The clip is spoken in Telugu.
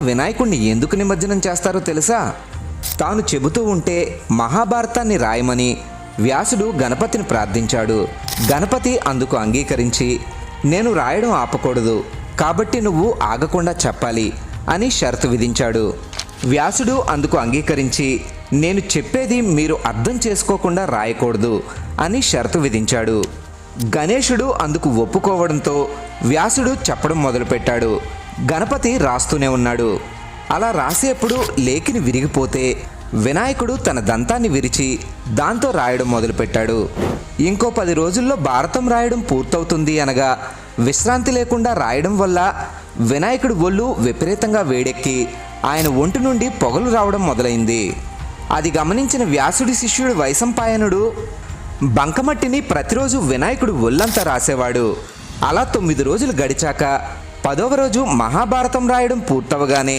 వినాయకుడిని ఎందుకు నిమజ్జనం చేస్తారో తెలుసా? తాను చెబుతూ ఉంటే మహాభారతాన్ని రాయమని వ్యాసుడు గణపతిని ప్రార్థించాడు. గణపతి అందుకు అంగీకరించి, నేను రాయడం ఆపకూడదు కాబట్టి నువ్వు ఆగకుండా చెప్పాలి అని షరతు విధించాడు. వ్యాసుడు అందుకు అంగీకరించి, నేను చెప్పేది మీరు అర్థం చేసుకోకుండా రాయకూడదు అని షరతు విధించాడు. గణేశుడు అందుకు ఒప్పుకోవడంతో వ్యాసుడు చెప్పడం మొదలుపెట్టాడు. గణపతి రాస్తూనే ఉన్నాడు. అలా రాసేప్పుడు లేఖిని విరిగిపోతే వినాయకుడు తన దంతాన్ని విరిచి దాంతో రాయడం మొదలుపెట్టాడు. ఇంకో 10 రోజుల్లో భారతం రాయడం పూర్తవుతుంది అనగా విశ్రాంతి లేకుండా రాయడం వల్ల వినాయకుడి ఒళ్ళు విపరీతంగా వేడెక్కి ఆయన ఒంటి నుండి పొగలు రావడం మొదలైంది. అది గమనించిన వ్యాసుడి శిష్యుడు వైశంపాయనుడు బంకమట్టిని ప్రతిరోజు వినాయకుడు ఒళ్ళంతా రాసేవాడు. అలా 9 రోజులు గడిచాక 10వ రోజు మహాభారతం రాయడం పూర్తవగానే